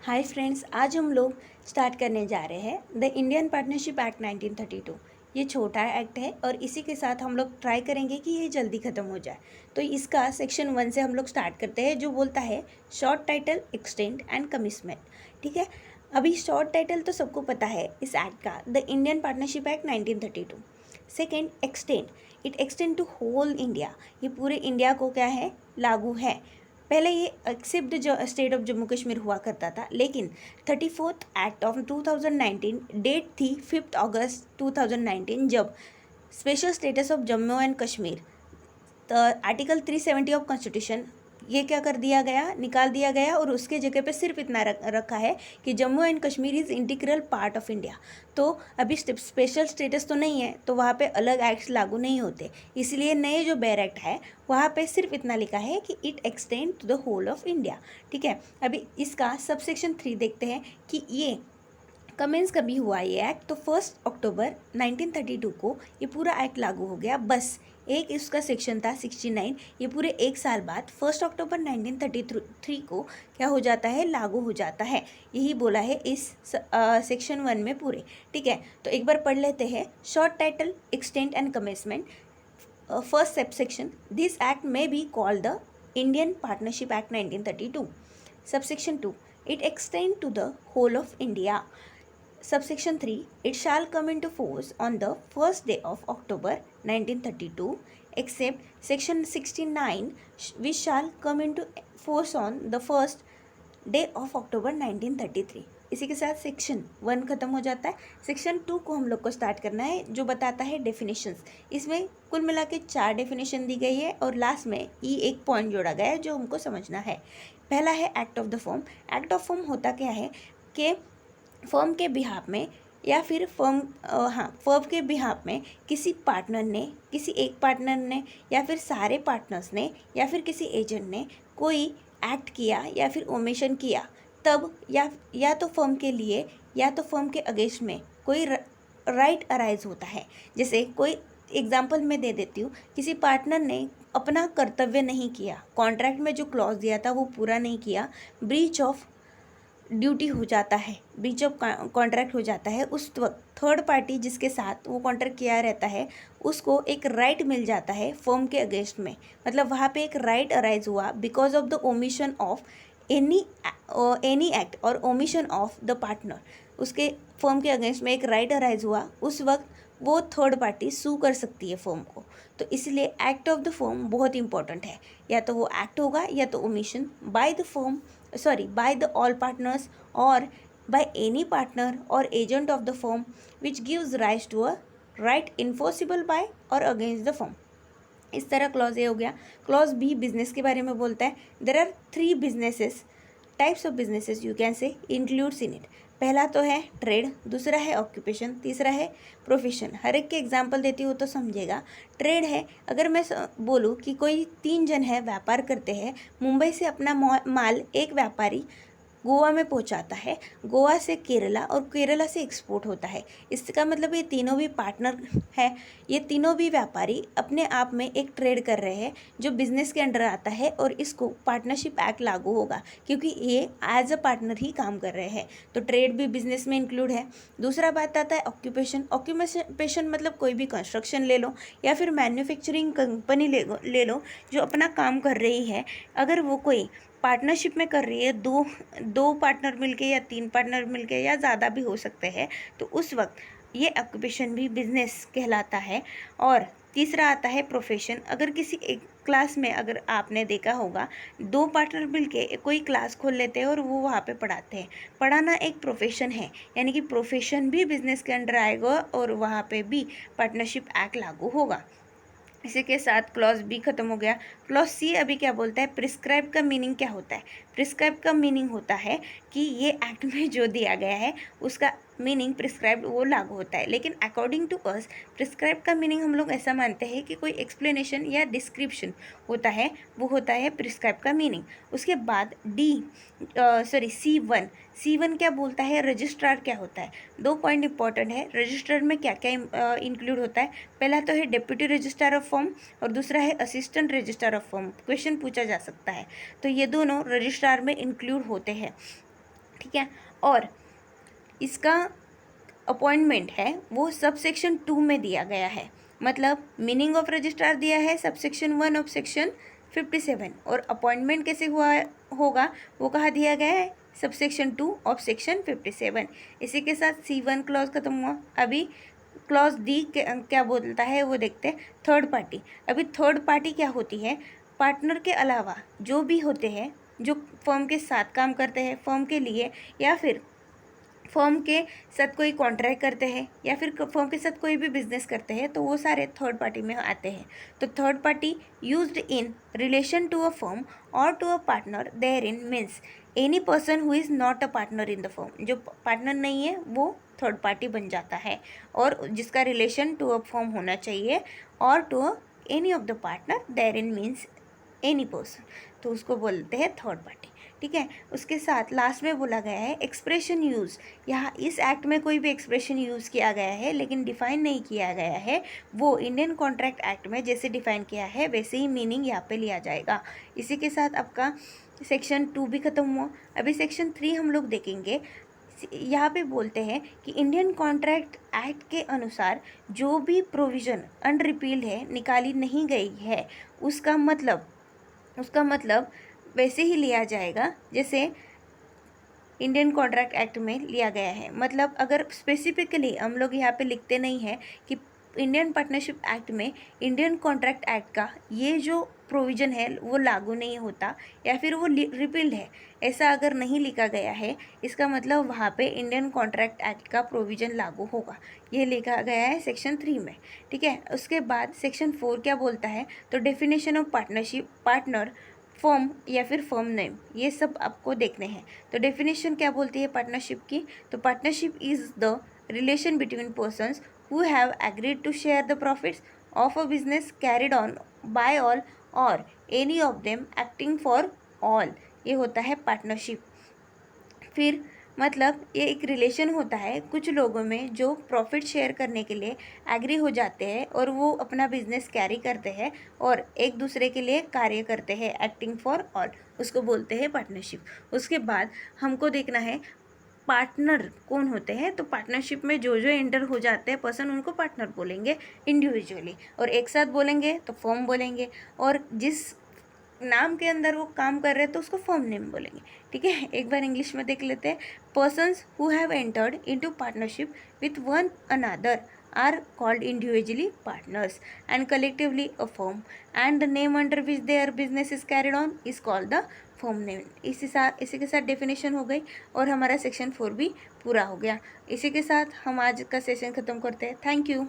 Hi friends, आज हम लोग स्टार्ट करने जा रहे हैं द इंडियन पार्टनरशिप एक्ट 1932। ये छोटा एक्ट है और इसी के साथ हम लोग ट्राई करेंगे कि ये जल्दी ख़त्म हो जाए। तो इसका सेक्शन 1 से हम लोग स्टार्ट करते हैं, जो बोलता है short title, extend and commitment. ठीक है, अभी शॉर्ट टाइटल तो सबको पता है इस एक्ट का, the Indian partnership act 1932। Second, extend, it extend to whole India. ये पूरे इंडिया को क्या है, लागू है। पहले ये एक्सेप्ट जो स्टेट ऑफ जम्मू कश्मीर हुआ करता था, लेकिन 34th एक्ट ऑफ 2019 डेट थी 5 अगस्त 2019, जब special status of Jammu and Kashmir, article 370 of constitution, ये क्या कर दिया गया, निकाल दिया गया और उसके जगह पे सिर्फ इतना रखा है कि Jammu and Kashmir is integral part of India. तो अभी स्पेशल स्टेटस तो नहीं है, तो वहाँ पे अलग एक्ट्स लागू नहीं होते, इसलिए नए जो बेर एक्ट है वहाँ पे सिर्फ इतना लिखा है कि it extend to the whole of India. ठीक है, अभी इसका सबसेक्शन 3 देखते हैं कि ये कमेंस कभी हुआ ये एक्ट। तो 1 अक्टूबर 1932 को ये पूरा एक्ट लागू हो गया। बस एक इसका सेक्शन था 69, ये पूरे एक साल बाद 1 अक्टूबर 1933 को क्या हो जाता है, लागू हो जाता है। यही बोला है इस सेक्शन 1 में पूरे। ठीक है, तो एक बार पढ़ लेते हैं। Short title, extend and commencement. First subsection, this act में be called the Indian partnership act 1932। Subsection 2, it extend to the whole of India. Subsection 3, it shall come into force on the first day of October 1932, except section 69 which shall come into force on the first day of October 1933। इसी के साथ section 1 खत्म हो जाता है। Section 2 को हम लोग को स्टार्ट करना है, जो बताता है डेफिनेशंस। इसमें कुल मिला के 4 डेफिनेशन दी गई है और लास्ट में एक पॉइंट जोड़ा गया है जो हमको समझना है। पहला है act of the firm. Act of firm होता क्या है कि फर्म के बिहाफ में या फिर फर्म के बिहाफ में किसी पार्टनर ने, किसी एक पार्टनर ने या फिर सारे पार्टनर्स ने या फिर किसी एजेंट ने कोई एक्ट किया या फिर ओमिशन किया, तब या तो फर्म के लिए या तो फर्म के अगेंस्ट में कोई राइट अराइज होता है। जैसे कोई एग्जांपल मैं दे देती हूँ, किसी पार्टनर ने अपना कर्तव्य नहीं किया, कॉन्ट्रैक्ट में जो क्लॉज दिया था वो पूरा नहीं किया, ब्रीच ऑफ ड्यूटी हो जाता है, ब्रीच ऑफ कॉन्ट्रैक्ट हो जाता है। उस वक्त थर्ड पार्टी जिसके साथ वो कॉन्ट्रैक्ट किया रहता है उसको एक राइट मिल जाता है फर्म के अगेंस्ट में, मतलब वहाँ पे एक राइट अराइज हुआ because of the omission of any act और ओमिशन ऑफ द पार्टनर। उसके फर्म के अगेंस्ट में एक राइट अराइज हुआ, उस वक्त वो थर्ड पार्टी सू कर सकती है फर्म को। तो इसलिए एक्ट ऑफ द फर्म बहुत इंपॉर्टेंट है, या तो वो एक्ट होगा या तो omission by the firm, by the all partners or by any partner or agent of the firm which gives rise to a right enforceable by or against the firm। इस तरह clause A हो गया। Clause B business के बारे में बोलता है। There are 3 businesses, types of businesses you can say includes in it. पहला तो है ट्रेड, दूसरा है ऑक्यूपेशन, तीसरा है प्रोफेशन। हर एक के एग्जांपल देती हूँ तो समझेगा। ट्रेड है, अगर मैं बोलूँ कि कोई 3 जन है, व्यापार करते हैं, मुंबई से अपना माल एक व्यापारी गोवा में पहुंचाता है, गोवा से केरला और केरला से एक्सपोर्ट होता है। इसका मतलब ये तीनों भी पार्टनर है, ये तीनों भी व्यापारी अपने आप में एक ट्रेड कर रहे हैं जो बिजनेस के अंडर आता है और इसको पार्टनरशिप एक्ट लागू होगा क्योंकि ये एज अ पार्टनर ही काम कर रहे हैं। तो ट्रेड भी बिजनेस में इंक्लूड है। दूसरा बात आता है ऑक्यूपेशन। ऑक्यूपेशन मतलब कोई भी कंस्ट्रक्शन ले लो या फिर मैन्युफैक्चरिंग कंपनी ले लो जो अपना काम कर रही है, अगर वो कोई पार्टनरशिप में कर रही है, दो पार्टनर मिलके या 3 पार्टनर मिलके या ज़्यादा भी हो सकते हैं, तो उस वक्त ये ऑक्यूपेशन भी बिजनेस कहलाता है। और तीसरा आता है प्रोफेशन। अगर किसी एक क्लास में, अगर आपने देखा होगा, 2 पार्टनर मिलके कोई क्लास खोल लेते हैं और वो वहाँ पे पढ़ाते हैं। पढ़ाना एक प्रोफेशन है, यानी कि प्रोफेशन भी बिजनेस के अंडर आएगा और वहाँ पे भी पार्टनरशिप एक्ट लागू होगा। इसी के साथ क्लॉज बी खत्म हो गया। क्लॉज सी अभी क्या बोलता है, प्रिस्क्राइब का मीनिंग क्या होता है। प्रिस्क्राइब का मीनिंग होता है कि ये एक्ट में जो दिया गया है उसका मीनिंग प्रिस्क्राइब वो लागू होता है। लेकिन अकॉर्डिंग टू अस प्रिस्क्राइब का मीनिंग हम लोग ऐसा मानते हैं कि कोई एक्सप्लेनेशन या डिस्क्रिप्शन होता है, वो होता है प्रिस्क्राइब का मीनिंग। उसके बाद C1 क्या बोलता है, रजिस्ट्रार क्या होता है। 2 पॉइंट इंपॉर्टेंट है, रजिस्ट्रार में क्या क्या इंक्लूड होता है। पहला तो है डिप्यूटी रजिस्ट्रार ऑफ फर्म और दूसरा है assistant registrar of firm. Question पूछा जा सकता है, तो ये दोनों रजिस्ट्रार में इंक्लूड होते हैं। ठीक है। और इसका अपॉइंटमेंट है वो सब सेक्शन 2 में दिया गया है, मतलब मीनिंग ऑफ रजिस्ट्रार दिया है सब सेक्शन 1 ऑफ सेक्शन 57, और अपॉइंटमेंट कैसे हुआ होगा वो कहाँ दिया गया है, सब सेक्शन 2 ऑफ सेक्शन 57। इसी के साथ C1 क्लॉज खत्म हुआ। अभी क्लॉज डी क्या बोलता है वो देखते हैं, थर्ड पार्टी। अभी थर्ड पार्टी क्या होती है, पार्टनर के अलावा जो भी होते हैं जो फर्म के साथ काम करते हैं, फर्म के लिए या फिर फर्म के साथ कोई कॉन्ट्रैक्ट करते हैं या फिर फर्म के साथ कोई भी बिजनेस करते हैं, तो वो सारे थर्ड पार्टी में आते हैं। तो third party used in relation to a firm or to a partner there in means any person who is not a partner in the firm. जो पार्टनर नहीं है वो थर्ड पार्टी बन जाता है, और जिसका रिलेशन टू अ फर्म होना चाहिए और to any of the partner there in means any person, तो उसको बोलते हैं थर्ड पार्टी। ठीक है। उसके साथ लास्ट में बोला गया है एक्सप्रेशन यूज़। यहाँ इस एक्ट में कोई भी एक्सप्रेशन यूज़ किया गया है लेकिन डिफ़ाइन नहीं किया गया है, वो इंडियन कॉन्ट्रैक्ट एक्ट में जैसे डिफ़ाइन किया है वैसे ही मीनिंग यहाँ पे लिया जाएगा। इसी के साथ आपका सेक्शन 2 भी ख़त्म हुआ। अभी सेक्शन 3 हम लोग देखेंगे। यहाँ पे बोलते हैं कि इंडियन कॉन्ट्रैक्ट एक्ट के अनुसार जो भी प्रोविज़न अनरिपील्ड है, निकाली नहीं गई है, उसका मतलब वैसे ही लिया जाएगा जैसे इंडियन कॉन्ट्रैक्ट एक्ट में लिया गया है। मतलब अगर स्पेसिफिकली हम लोग यहाँ पे लिखते नहीं है कि इंडियन पार्टनरशिप एक्ट में इंडियन कॉन्ट्रैक्ट एक्ट का ये जो प्रोविज़न है वो लागू नहीं होता या फिर वो रिपील्ड है, ऐसा अगर नहीं लिखा गया है, इसका मतलब वहाँ पे इंडियन कॉन्ट्रैक्ट एक्ट का प्रोविज़न लागू होगा। ये लिखा गया है सेक्शन 3 में। ठीक है। उसके बाद सेक्शन 4 क्या बोलता है, तो definition of partnership, partner, firm या फिर फर्म नेम, ये सब आपको देखने हैं। तो डेफिनेशन क्या बोलती है पार्टनरशिप की, तो partnership is the relation between persons who have agreed to share the profits of a business carried on by all or any of them acting for all, ये होता है पार्टनरशिप। फिर मतलब ये एक रिलेशन होता है कुछ लोगों में जो प्रॉफिट शेयर करने के लिए एग्री हो जाते हैं और वो अपना बिजनेस कैरी करते हैं और एक दूसरे के लिए कार्य करते हैं, एक्टिंग फॉर ऑल, उसको बोलते हैं पार्टनरशिप। उसके बाद हमको देखना है पार्टनर कौन होते हैं, तो पार्टनरशिप में जो जो एंटर हो जाते हैं पर्सन उनको पार्टनर बोलेंगे इंडिविजुअली, और एक साथ बोलेंगे तो फर्म बोलेंगे, और जिस नाम के अंदर वो काम कर रहे हैं तो उसको फर्म नेम बोलेंगे। ठीक है। एक बार इंग्लिश में देख लेते हैं। Persons who have entered into partnership with one another are called individually partners and collectively a firm, and the name under which their business is carried on is called the firm name। इसी के साथ definition हो गई और हमारा section 4 भी पूरा हो गया। इसी के साथ हम आज का सेशन ख़त्म करते हैं। Thank you.